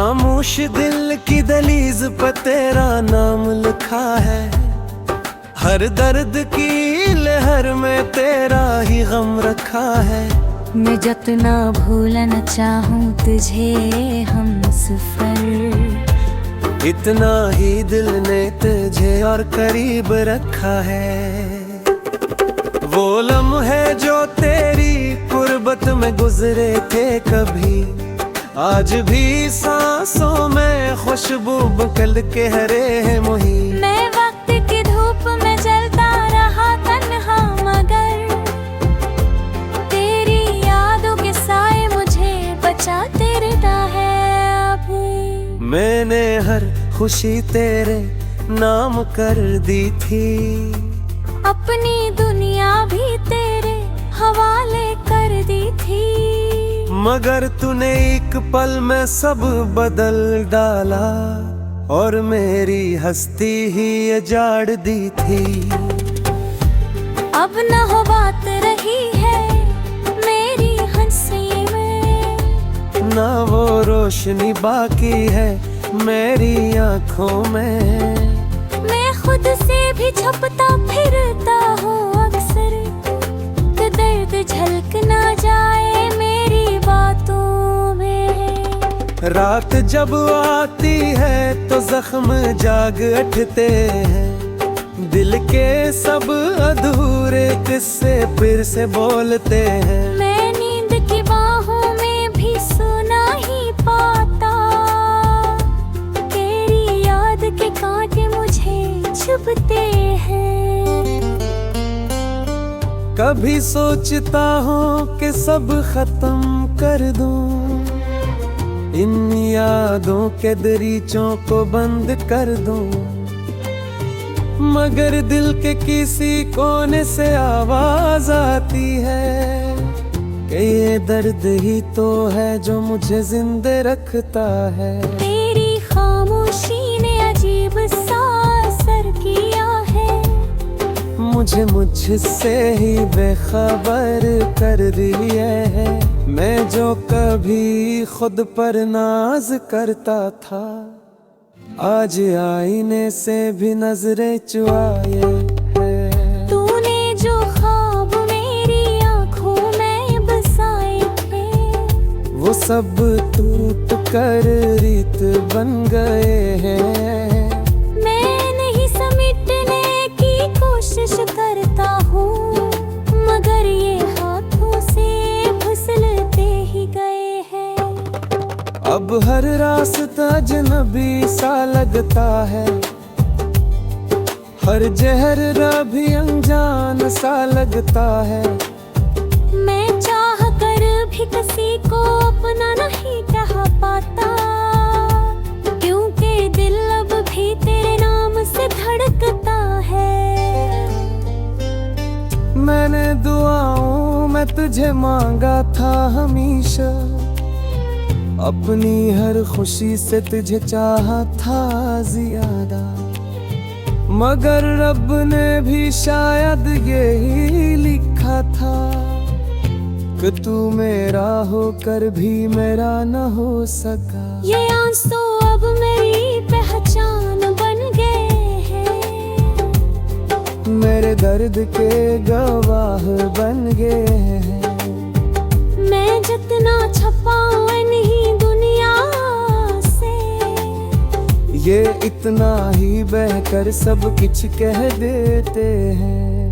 खामोश दिल की दहलीज पे तेरा नाम लिखा है। हर दर्द की लहर में तेरा ही गम रखा है। मैं जितना भूलना चाहूँ तुझे हमसफर, इतना ही दिल ने तुझे और करीब रखा है। वो लम्हे जो तेरी कुर्बत में गुजरे थे कभी, आज भी सांसों में खुशबू बखल के हरे हैं मोही। मैं वक्त की धूप में जलता रहा तन्हा, मगर तेरी यादों के साए मुझे बचाते रहता है अभी। मैंने हर खुशी तेरे नाम कर दी थी, अपनी दुनिया भी तेरे हवाले कर दी थी। मगर तूने एक पल में सब बदल डाला और मेरी हस्ती ही उजाड़ दी थी। अब न हो बात रही है मेरी हंसी में, ना वो रोशनी बाकी है मेरी आँखों में। मैं खुद से भी छुपता फिरता हूँ अक्सर, कि दर्द झलक ना जाए मेरी बातों में। रात जब आती है तो जख्म जाग उठते हैं, दिल के सब अधूरे किस्से फिर से बोलते हैं। मैं नींद की बाहों में भी सुना ही पाता, तेरी याद के कांटे मुझे चुभते हैं। कभी सोचता हूँ कि सब खत्म कर दूं, इन यादों के दरीचों को बंद कर दूं, मगर दिल के किसी कोने से आवाज आती है कि ये दर्द ही तो है जो मुझे जिंदे रखता है। तेरी खामोशी ने अजीब सा असर किया है, मुझे मुझसे ही बेखबर कर दिया है। मैं जो कभी खुद पर नाज करता था, आज आईने से भी नजरें चुराए है। तूने जो ख्वाब मेरी आंखों में बसाए थे, वो सब टूट कर रीत बन गए हैं। मैं नहीं समेटने की कोशिश करता हूँ, मगर ये हाथों से फिसलते ही गए हैं। अब हर रास्ता अजनबी सा लगता है, हर जहर भी अनजान सा लगता है। मैं चाह कर भी किसी को अपना नहीं कह पाता, क्योंकि दिल अब भी तेरे नाम से धड़कता है। मैंने दुआओं में तुझे मांगा था हमेशा, अपनी हर खुशी से तुझे चाहा था ज्यादा, मगर रब ने भी शायद यही लिखा था कि तू मेरा होकर भी मेरा न हो सका। ये आंसू अब मेरी पहचान बन गए हैं, मेरे दर्द के गवाह बन गए हैं। मैं जितना छपाऊं नहीं दुनिया से, ये इतना ही बहकर सब कुछ कह देते हैं।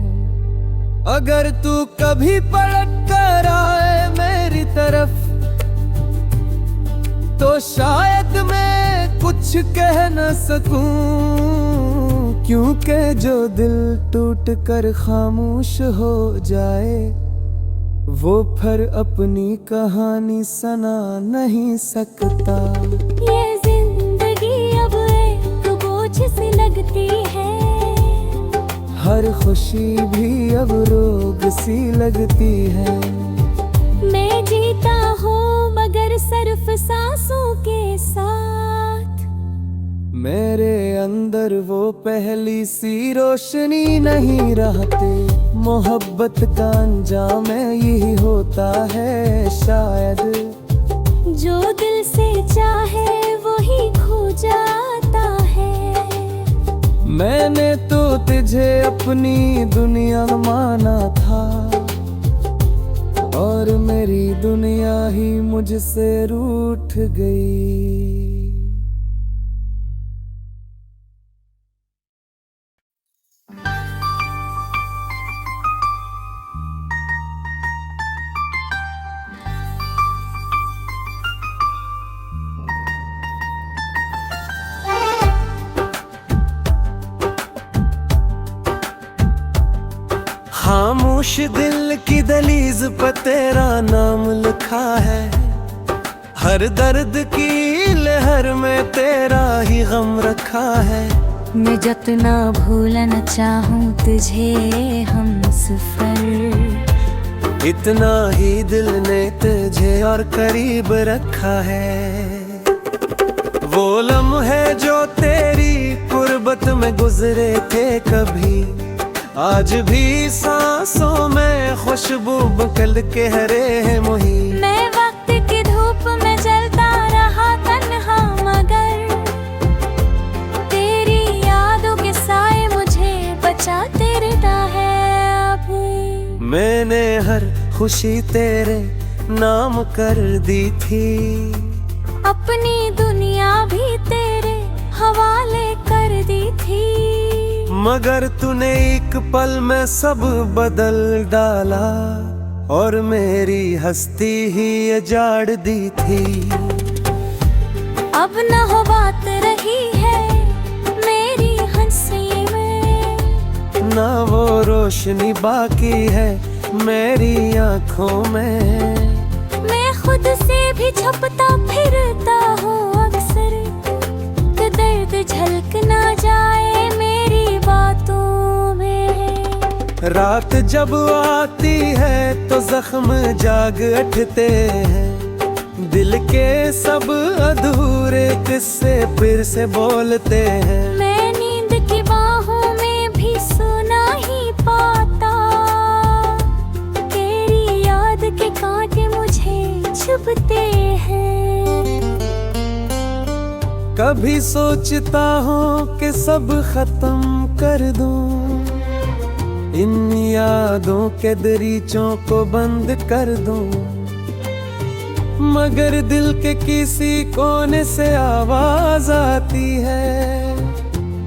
अगर तू कभी पलट कर आए मेरी तरफ, तो शायद मैं कुछ कह न सकूं, क्योंकि जो दिल टूट कर खामोश हो जाए, वो फिर अपनी कहानी सुना नहीं सकता। ये जिंदगी अब एक बोझ सी लगती है, हर खुशी भी अब रोग सी लगती है। मैं जीता हूँ मगर सिर्फ सांसों के साथ, मेरे अंदर वो पहली सी रोशनी नहीं रहती। मोहब्बत का अंजाम यही होता है शायद, जो दिल से चाहे वो मैंने तो तुझे अपनी दुनिया माना था, और मेरी दुनिया ही मुझसे रूठ गई। खामोश दिल की दलीज पर तेरा नाम लिखा है, हर दर्द की लहर में तेरा ही गम रखा है। मैं जितना भूलना चाहूँ तुझे हमसफर, इतना ही दिल ने तुझे और करीब रखा है। वो लम्हे जो तेरी कुर्बत में गुजरे थे कभी, आज भी सांसों में खुशबू बकल के हरे हैं मोही। मैं वक्त की धूप में जलता रहा तन्हा, मगर तेरी यादों के साए मुझे बचाते रहता है अभी। मैंने हर खुशी तेरे नाम कर दी थी, अपनी दुनिया भी तेरे हवाले कर दी थी, मगर तूने एक पल में सब बदल डाला, और मेरी हस्ती ही उजाड़ दी थी। अब न हो बात रही है मेरी हंसी में, ना वो रोशनी बाकी है मेरी आँखों में। मैं खुद से भी छुपता फिरता हूँ अक्सर, कि दर्द झलक ना जाए मेरी बातों में। रात जब आती है तो जख्म जाग उठते हैं, दिल के सब अधूरे किस्से फिर से बोलते हैं। मैं नींद की बाहों में भी सुना ही पाता, तेरी याद के कांटे मुझे चुभते हैं। कभी सोचता हूँ कि सब खत्म कर दूं, इन यादों के दरीचों को बंद कर दूं, मगर दिल के किसी कोने से आवाज आती है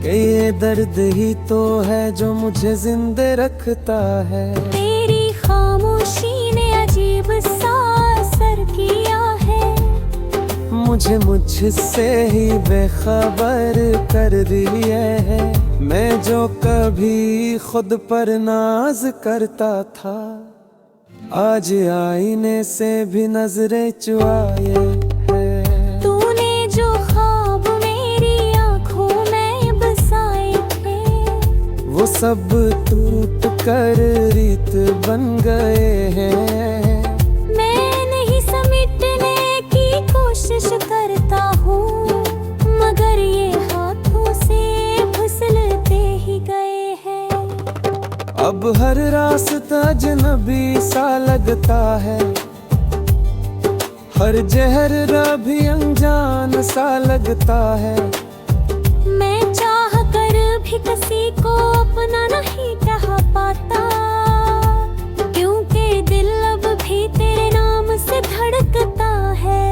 कि ये दर्द ही तो है जो मुझे जिंदे रखता है। तेरी खामोशी ने अजीब सा असर किया है, मुझे मुझसे ही बेखबर कर दिया है। मैं जो कभी खुद पर नाज करता था, आज आईने से भी नजरें चुराए है। तूने जो ख्वाब मेरी आंखों में बसाए थे, वो सब टूट कर रीत बन गए हैं। मैं नहीं समेटने की कोशिश करता हूँ, मगर ये हाथों से फिसलते ही गए हैं। अब हर रास्ता अजनबी सा लगता है, हर जहर भी अनजान सा लगता है। मैं चाह कर भी किसी को अपना नहीं कह पाता, क्योंकि दिल अब भी तेरे नाम से धड़कता है।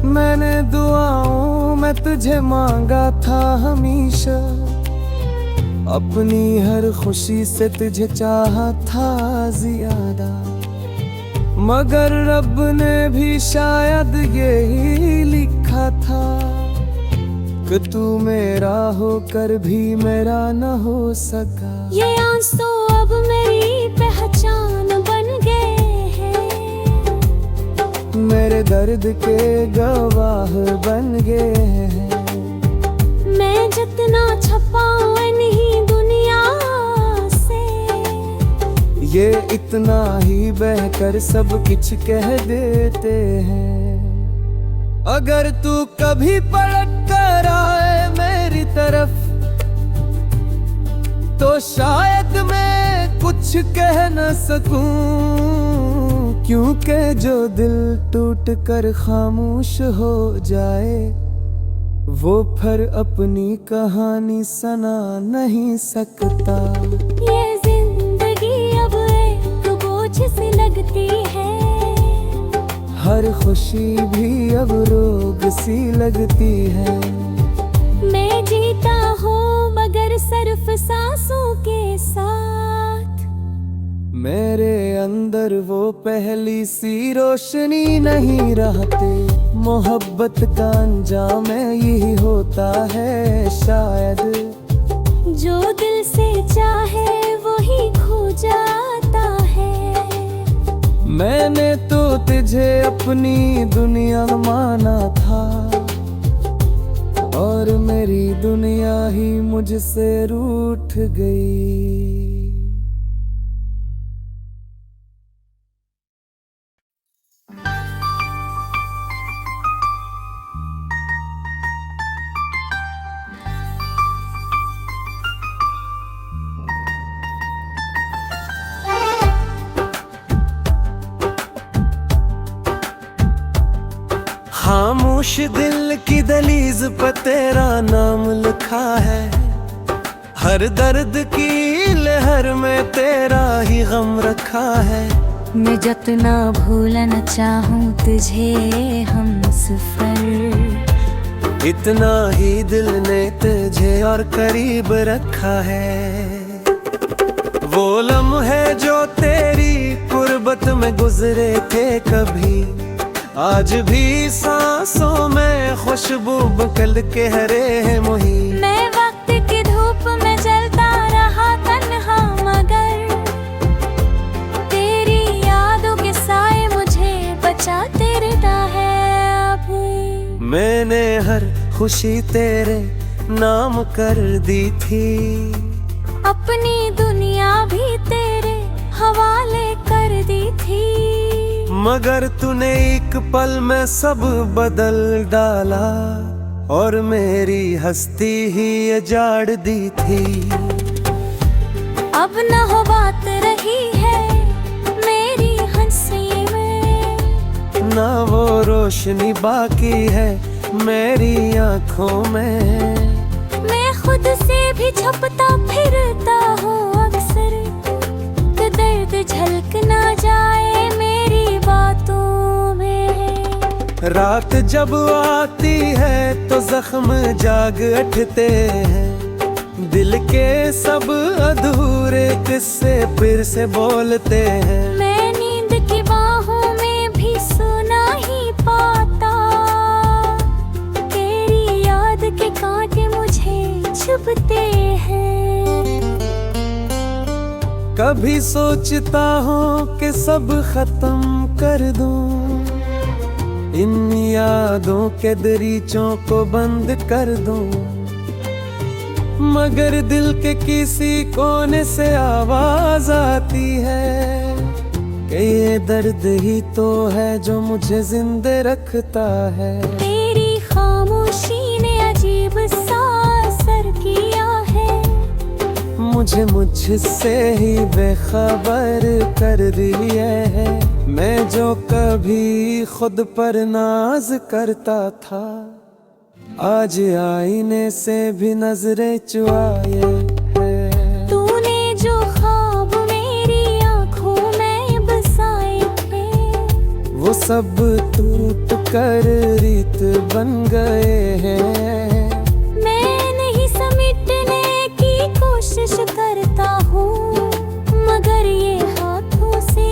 मैंने दुआओं में तुझे मांगा था हमेशा, अपनी हर खुशी से तुझे चाहा था ज्यादा, मगर रब ने भी शायद यही लिखा था कि तू मेरा होकर भी मेरा न हो सका। ये आंसू अब मेरी पहचान बन गए हैं, मेरे दर्द के गवाह बन गए हैं। मैं जितना छपाऊं नहीं दुनिया से, ये इतना ही बहकर सब कुछ कह देते हैं। अगर तू कभी पलट कर आए मेरी तरफ, तो शायद मैं कुछ कह न सकूं, क्योंकि जो दिल टूट कर खामोश हो जाए वो फिर अपनी कहानी सुना नहीं सकता। ये जिंदगी अब एक बोझ सी लगती है, हर खुशी भी अब रोग सी लगती है। मैं जीता हूँ मगर सिर्फ सांसों के साथ। मेरे अंदर वो पहली सी रोशनी नहीं रहते। मोहब्बत का अंजाम यही होता है शायद, जो दिल से चाहे वही खो जाता है। मैंने तो तुझे अपनी दुनिया माना था, और मेरी दुनिया ही मुझसे रूठ गई। खामोश दिल की दलीज पर तेरा नाम लिखा है। हर दर्द की लहर में तेरा ही गम रखा है। मैं जितना भूलना चाहूँ तुझे हमसफर, इतना ही दिल ने तुझे और करीब रखा है। वो लम्हे जो तेरी कुर्बत में गुजरे थे कभी, आज भी सांसों में खुशबू बकल के हरे हैं मुही। मैं वक्त की धूप में जलता रहा तन्हा, मगर तेरी यादों के साए मुझे बचाते रहता है अभी। मैंने हर खुशी तेरे नाम कर दी थी, अपनी दुनिया भी तेरे हवाले कर दी थी। मगर तूने एक पल में सब बदल डाला, और मेरी हस्ती ही उजाड़ दी थी। अब न हो बात रही है मेरी हंसी में, ना वो रोशनी बाकी है मेरी आँखों में। मैं खुद से भी छुपता फिरता हूँ अक्सर, तो दर्द झलक ना जाए मेरी बातों में। रात जब आती है तो जख्म जाग उठते हैं। दिल के सब अधूरे किस्से फिर से बोलते हैं। मैं नींद की बाहों में भी सुना ही पाता, तेरी याद के कांटे मुझे चुभते हैं। कभी सोचता हूँ कि सब खत्म कर दूं, इन यादों के दरीचों को बंद कर दूं, मगर दिल के किसी कोने से आवाज आती है कि ये दर्द ही तो है जो मुझे जिंदे रखता है। तेरी खामोशी ने अजीब सा असर किया है, मुझे मुझसे ही बेखबर कर दिया है। मैं जो कभी खुद पर नाज करता था, आज आईने से भी नजरें चुराए है। तूने जो ख्वाब मेरी आंखों में बसाए थे, वो सब टूट कर रीत बन गए हैं। मैं नहीं समेटने की कोशिश करता हूँ, मगर ये हाथों से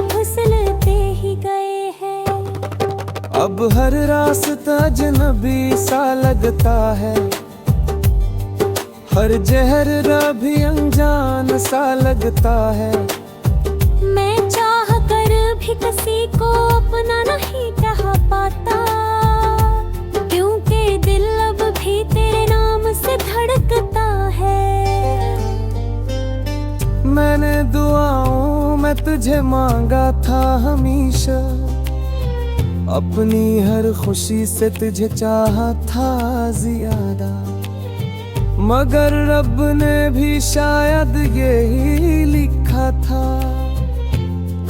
फिसलते ही गए हैं। अब हर रास्ता अजनबी सा लगता है, हर जहर भी अनजान सा लगता है। मैं चाह कर भी किसी को अपना नहीं कह पाता, क्योंकि दिल अब भी तेरे नाम से धड़कता है। मैंने दुआओं में तुझे मांगा था हमेशा, अपनी हर खुशी से तुझे चाहा था ज्यादा, मगर रब ने भी शायद यही लिखा था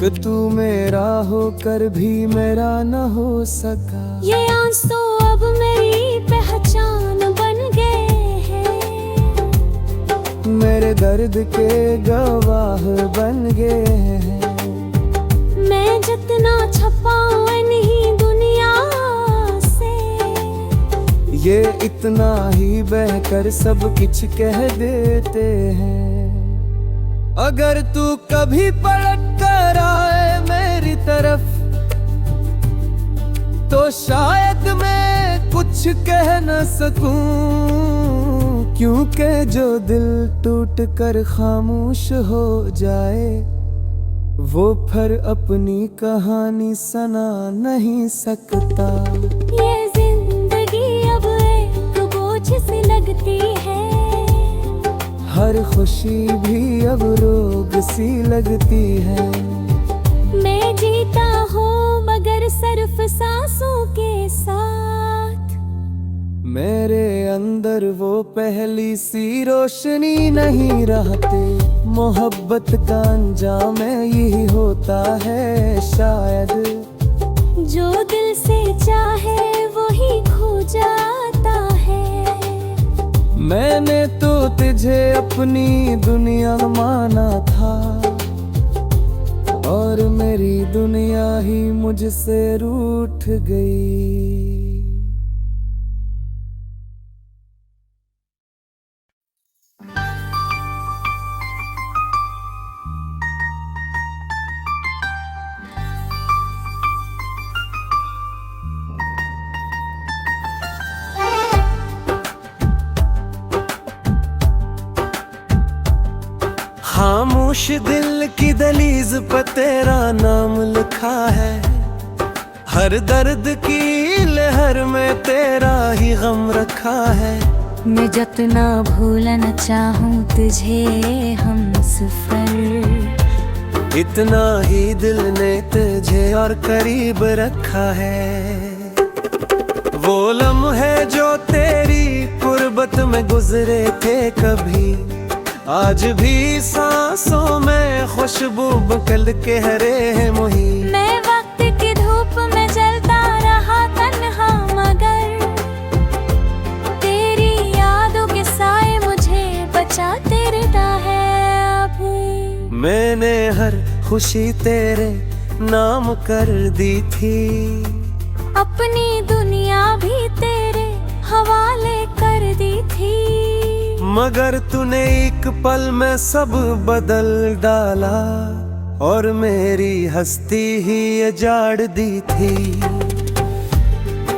कि तू मेरा होकर भी मेरा न हो सका। ये आंसू अब मेरी पहचान बन गए हैं। मेरे दर्द के गवाह बन गए हैं। मैं जितना छपाऊं नहीं दुनिया से, ये इतना ही बहकर सब कुछ कह देते हैं। अगर तू कभी पलट कर आए मेरी तरफ, तो शायद मैं कुछ कह न सकूं, क्योंकि जो दिल टूट कर खामोश हो जाए, वो फिर अपनी कहानी सुना नहीं सकता। ये जिंदगी अब एक बोझ सी लगती है, हर खुशी भी अब रोग सी लगती है। मैं जीता हूँ मगर सिर्फ सांसों के साथ। मेरे अंदर वो पहली सी रोशनी नहीं रहते। मोहब्बत का अंजाम यही होता है शायद, जो दिल से चाहे वही खो जाता है। मैंने तो तुझे अपनी दुनिया माना था, और मेरी दुनिया ही मुझसे रूठ गई। खामोश दिल की दहलीज पर तेरा नाम लिखा है। हर दर्द की लहर में तेरा ही गम रखा है। मैं जितना भूलना चाहूँ तुझे हमसफर, इतना ही दिल ने तुझे और करीब रखा है। वो लम्हे जो तेरी कुर्बत में गुजरे थे कभी, आज भी सांसों में खुशबू बकल के हरे हैं मुही। मैं वक्त की धूप में जलता रहा तन्हा, मगर तेरी यादों के साए मुझे बचाते रहता है अभी। मैंने हर खुशी तेरे नाम कर दी थी, अपनी दुनिया भी तेरे हवाले कर दी थी। मगर तूने एक पल में सब बदल डाला, और मेरी हस्ती ही उजाड़ दी थी।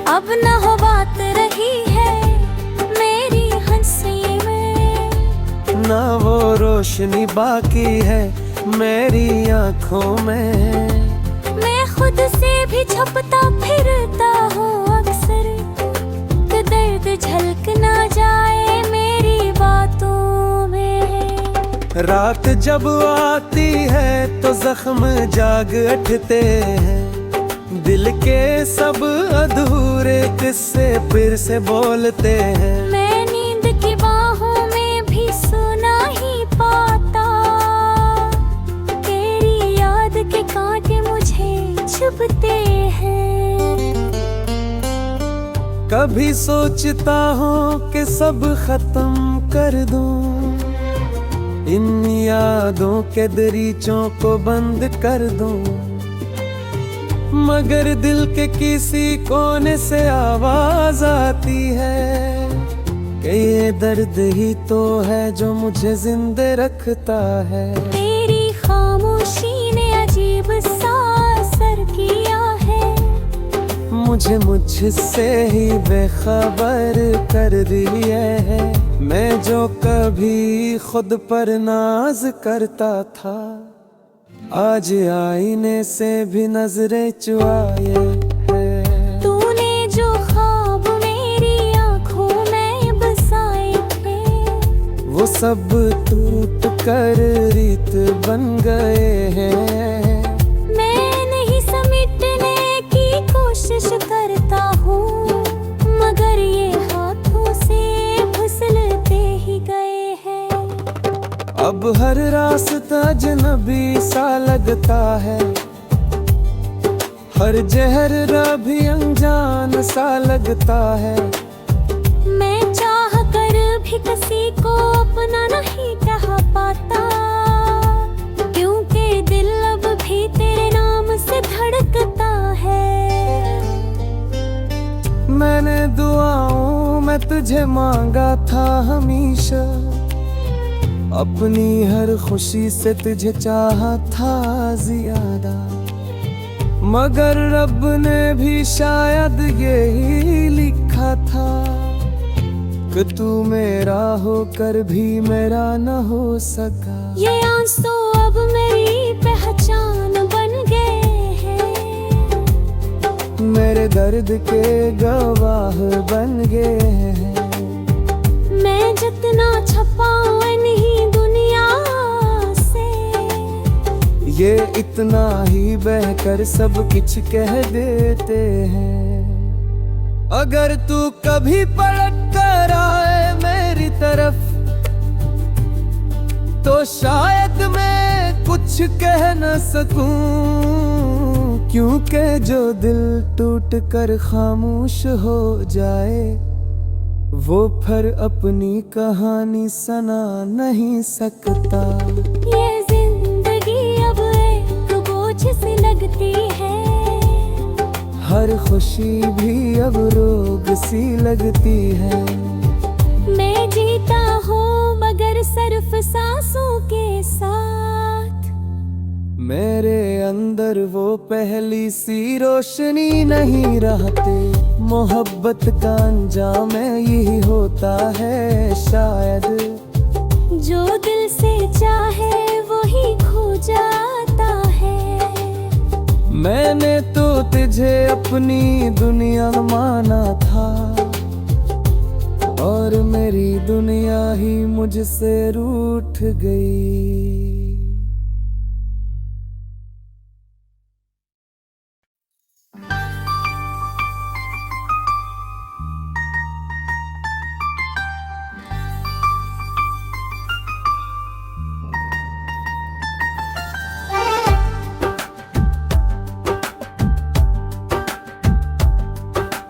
अब न हो बात रही है मेरी हंसी में, ना वो रोशनी बाकी है मेरी आँखों में। मैं खुद से भी छुपता फिरता हूँ अक्सर, तो दर्द झलक ना जाए मेरी बातों में। रात जब आती है तो जख्म जाग उठते हैं। दिल के सब अधूरे किस्से फिर से बोलते हैं। मैं नींद की बाहों में भी सुना ही पाता, तेरी याद के कांटे मुझे चुभते हैं। कभी सोचता हूँ कि सब खत्म कर दूं, इन यादों के दरीचों को बंद कर दूं, मगर दिल के किसी कोने से आवाज आती है कि ये दर्द ही तो है जो मुझे जिंदे रखता है। तेरी खामोशी ने अजीब सा असर किया है, मुझे मुझसे ही बेखबर कर दिया है। मैं जो कभी खुद पर नाज करता था, आज आईने से भी नजरें चुराए है। तूने जो ख्वाब मेरी आंखों में बसाए थे, वो सब टूट कर रीत बन गए हैं। मैं नहीं समेटने की कोशिश करता हूँ, मगर ये हाथों से फिसलते ही गए हैं। अब हर रास्ता अजनबी सा लगता है, हर जहर भी अनजान सा लगता है। भी किसी को अपना नहीं कह पाता, क्योंकि दिल अब भी तेरे नाम से धड़कता है। मैंने दुआओं में तुझे मांगा था हमेशा, अपनी हर खुशी से तुझे चाहा था ज्यादा, मगर रब ने भी शायद यही लिखा था कि तू मेरा होकर भी मेरा न हो सका। ये आंसू अब मेरी पहचान बन गए हैं, मेरे दर्द के गवाह बन गए हैं। मैं जितना छपाऊं नहीं दुनिया से, ये इतना ही बहकर सब कुछ कह देते हैं। अगर तू कभी पलट कर आए मेरी तरफ, तो शायद मैं कुछ कह न सकूं, क्योंकि जो दिल टूट कर खामोश हो जाए वो फिर अपनी कहानी सुना नहीं सकता। ये जिंदगी अब एक बोझ सी लगती है, हर खुशी भी अब रोग सी लगती है। मैं जीता हूँ मगर सिर्फ सांसों के साथ, मेरे अंदर वो पहली सी रोशनी नहीं रहते। मोहब्बत का अंजाम यही होता है शायद, जो दिल से चाहे वही खो जाता है। मैंने तो तुझे अपनी दुनिया माना था, और मेरी दुनिया ही मुझसे रूठ गई।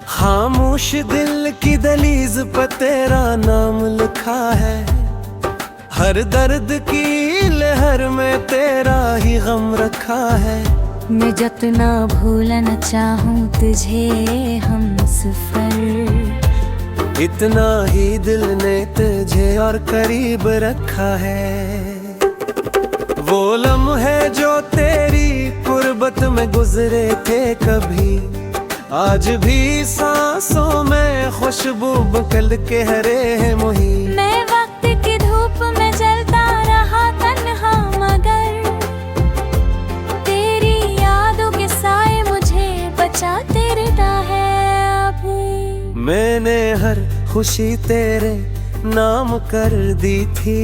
खामोश दिल की दलीज पर तेरा नाम लिखा है, हर दर्द की लहर में तेरा ही गम रखा है। मैं जितना भूलना चाहूँ तुझे हमसफर, इतना ही दिल ने तुझे और करीब रखा है। वो लम्हे जो तेरी कुर्बत में गुजरे थे कभी, आज भी सांसों में खुशबू बकल के हरे हैं मोही। मैं वक्त की धूप में जलता रहा तन्हा, मगर तेरी यादों के साए मुझे बचाते रहता है अभी। मैंने हर खुशी तेरे नाम कर दी थी,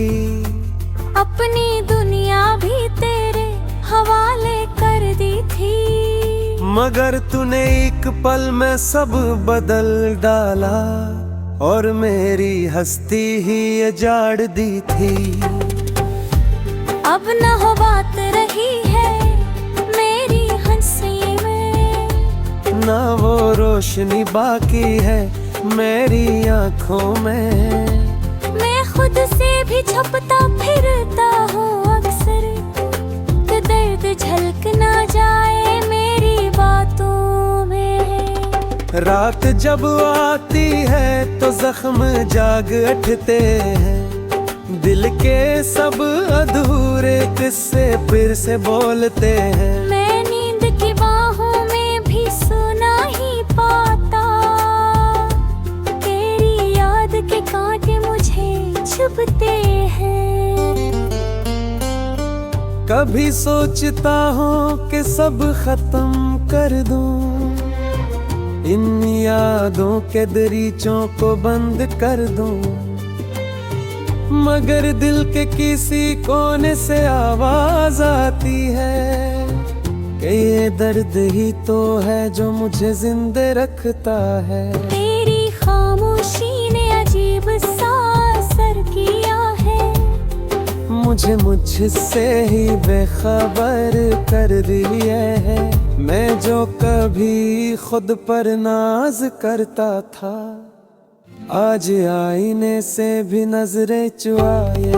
अपनी दुनिया भी तेरे हवाले कर दी थी, मगर तूने एक पल में सब बदल डाला, और मेरी हस्ती ही उजाड़ दी थी। अब न हो बात रही है मेरी हंसी में, ना वो रोशनी बाकी है मेरी आँखों में। मैं खुद से भी छुपता फिरता हूँ अक्सर, कि दर्द झलक ना जाए मेरी बातों में। रात जब आती है तो जख्म जाग उठते हैं, दिल के सब अधूरे किस्से फिर से बोलते हैं। मैं नींद की बाहों में भी सुना ही पाता, तेरी याद के कांटे मुझे चुभते हैं। कभी सोचता हूँ कि सब खत्म कर दूं, इन यादों के दरीचों को बंद कर दूं, मगर दिल के किसी कोने से आवाज आती है कि ये दर्द ही तो है जो मुझे जिंदे रखता है। तेरी खामोशी ने अजीब सा असर किया है, मुझे मुझसे ही बेखबर कर दिया है। मैं जो कभी खुद पर नाज करता था, आज आईने से भी नजरें चुराए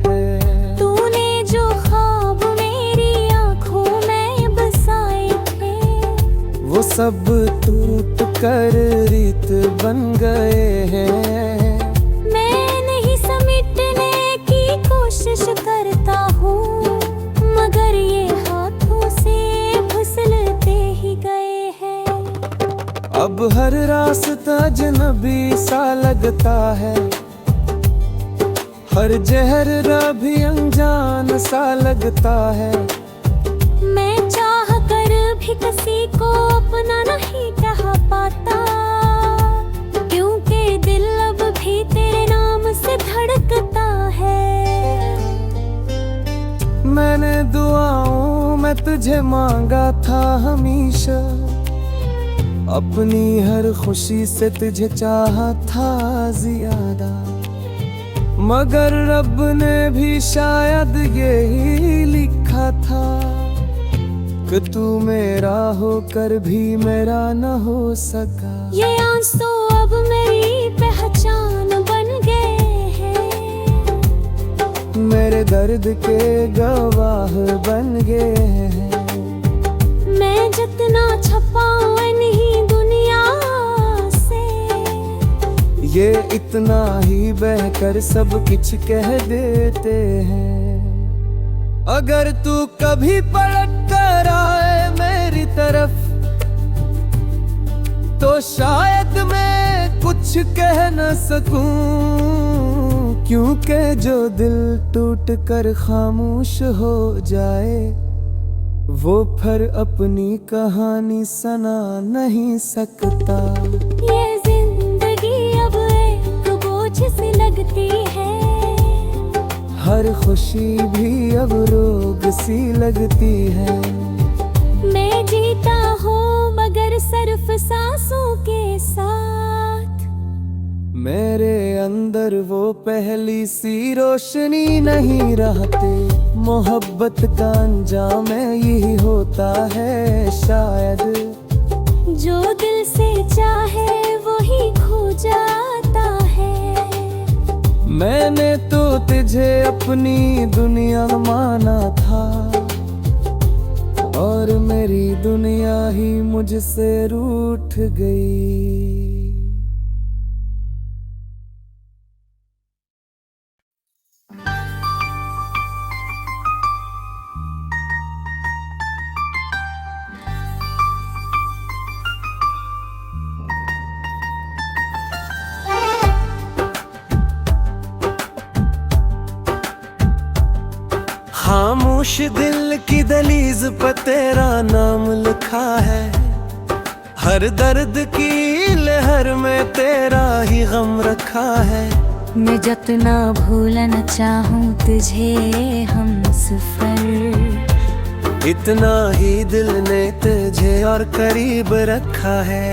है। तूने जो ख्वाब मेरी आंखों में बसाए थे, वो सब टूट कर रीत बन गए हैं। मैं नहीं समेटने की कोशिश करता हूँ, मगर ये हाथों से फिसलते ही गए हैं। अब हर रास्ता अजनबी सा लगता है, हर चेहरा भी अनजान सा लगता है। मैं चाह कर भी किसी को अपना नहीं कह पाता, क्योंकि दिल अब भी तेरे नाम से धड़कता है। मैंने दुआओं में तुझे मांगा था हमेशा, अपनी हर खुशी से तुझे चाहा था ज्यादा। मगर रब ने भी शायद यही लिखा था कि तू मेरा होकर भी मेरा न हो सका। ये आंसू अब मेरी पहचान बन गए हैं, मेरे दर्द के गवाह बन गए हैं। मैं जितना छपाऊं नहीं दुनिया से, ये इतना ही बहकर सब कुछ कह देते हैं। अगर तू कभी पलट कर आए मेरी तरफ, तो शायद मैं कुछ कह न सकूं, क्योंकि जो दिल टूट कर खामोश हो जाए, वो फिर अपनी कहानी सुना नहीं सकता। ये जिंदगी अब एक बोझ सी लगती है, हर खुशी भी अब रोग सी लगती है। मैं जीता हूँ मगर सिर्फ सांसों के साथ, मेरे अंदर वो पहली सी रोशनी नहीं रहती। मोहब्बत का अंजाम यही होता है शायद, जो दिल से चाहे वही खो जाता है। मैंने तो तुझे अपनी दुनिया माना था, और मेरी दुनिया ही मुझसे रूठ गई। खामोश दिल की दलीज पर तेरा नाम लिखा है, हर दर्द की लहर में तेरा ही गम रखा है। मैं जितना भूलना चाहूँ तुझे हम सफर, इतना ही दिल ने तुझे और करीब रखा है।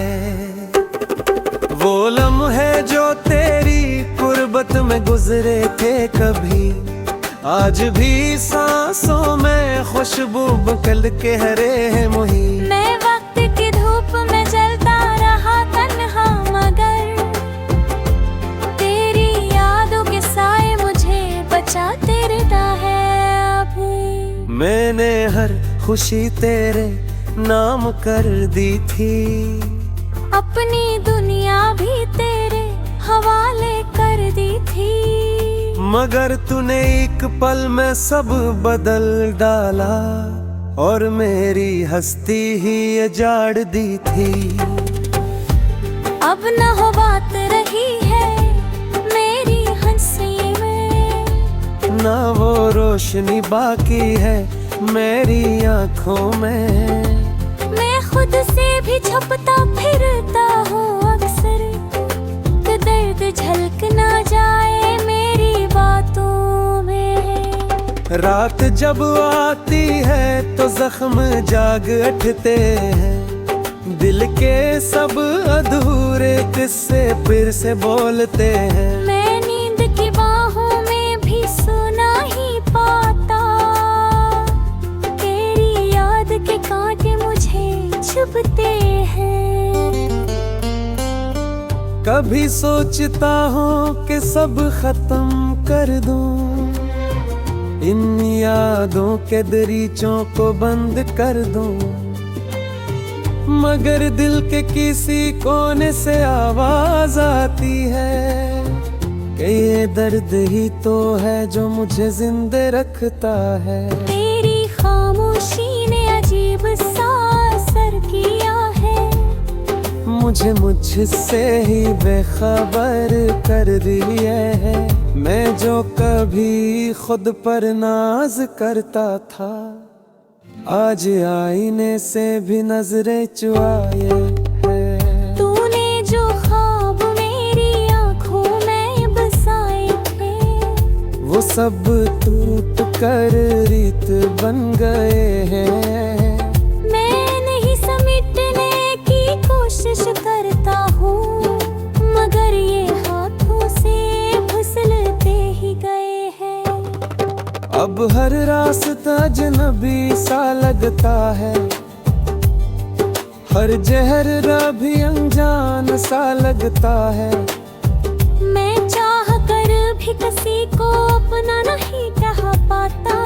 वो लम्हे जो तेरी कुर्बत में गुजरे थे कभी, आज भी सांसों में खुशबू बकल के हरे हैं मोही। मैं वक्त की धूप में जलता रहा तन्हा, मगर तेरी यादों के साए मुझे बचाते रहता है अभी। मैंने हर खुशी तेरे नाम कर दी थी, अपनी दुनिया भी तेरे हवाले कर दी थी। मगर तूने एक पल में सब बदल डाला, और मेरी हस्ती ही उजाड़ दी थी। अब न हो बात रही है मेरी हंसी में, ना वो रोशनी बाकी है मेरी आँखों में। मैं खुद से भी छुपता फिरता हूँ अक्सर, कि दर्द झलक ना जाए मेरी बातों में। रात जब आती है तो जख्म जाग उठते हैं, दिल के सब अधूरे किस्से फिर से बोलते हैं। मैं नींद की बाहों में भी सुना ही पाता, तेरी याद के कांटे मुझे चुभते हैं। कभी सोचता हूँ कि सब खत्म कर दूं, इन यादों के दरीचों को बंद कर दूं, मगर दिल के किसी कोने से आवाज आती है कि ये दर्द ही तो है जो मुझे जिंदे रखता है। तेरी खामोशी ने अजीब सा असर किया है, मुझे मुझसे ही बेखबर कर दिया है। मैं जो कभी खुद पर नाज करता था, आज आईने से भी नजरें चुराए है। तूने जो ख्वाब मेरी आंखों में बसाए थे, वो सब टूट कर रीत बन गए हैं। मैं नहीं समेटने की कोशिश करता हूँ, मगर ये हाथों से फिसलते ही गए हैं। अब हर रास्ता अजनबी सा लगता है, हर जहर भी अनजान सा लगता है। मैं चाह कर भी किसी को अपना नहीं कह पाता,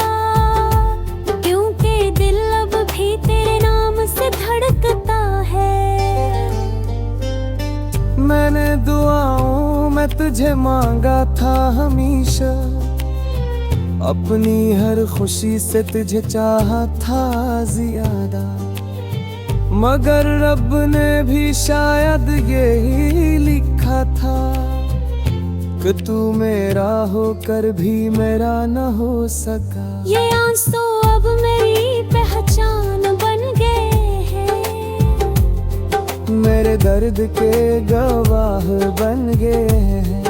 क्योंकि दिल अब भी तेरे नाम से धड़कता है। मैंने दुआओं में तुझे मांगा था हमेशा, अपनी हर खुशी से तुझे चाहा था ज्यादा, मगर रब ने भी शायद यही लिखा था कि तू मेरा होकर भी मेरा न हो सका। ये आंसू अब मेरी पहचान बन गए हैं, मेरे दर्द के गवाह बन गए हैं।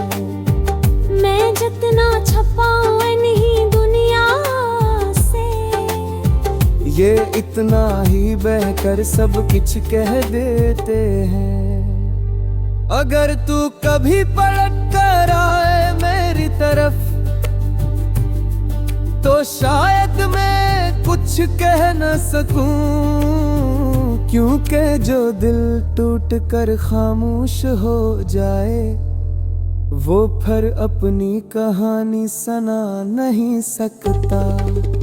मैं जितना छपाऊं इन्हीं दुनिया से, ये इतना ही बहकर सब कुछ कह देते हैं। अगर तू कभी पलट कर आए मेरी तरफ, तो शायद मैं कुछ कह न सकूं, क्योंकि जो दिल टूट कर खामोश हो जाए, वो फिर अपनी कहानी सुना नहीं सकता।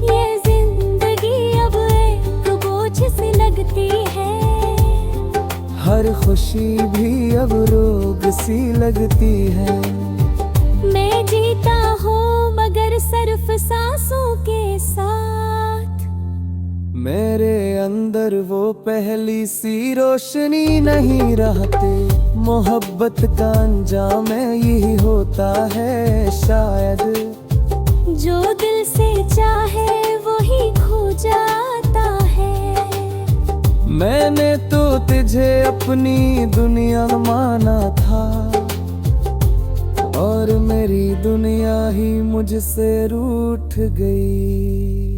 ये जिंदगी अब एक बोझ सी लगती है, हर खुशी भी अब रोग सी लगती है। मैं जीता हूँ मगर सिर्फ सांसों के साथ, मेरे अंदर वो पहली सी रोशनी नहीं रहती। मोहब्बत का अंजाम यही होता है शायद, जो दिल से चाहे वही खो जाता है। मैंने तो तुझे अपनी दुनिया माना था, और मेरी दुनिया ही मुझसे रूठ गई।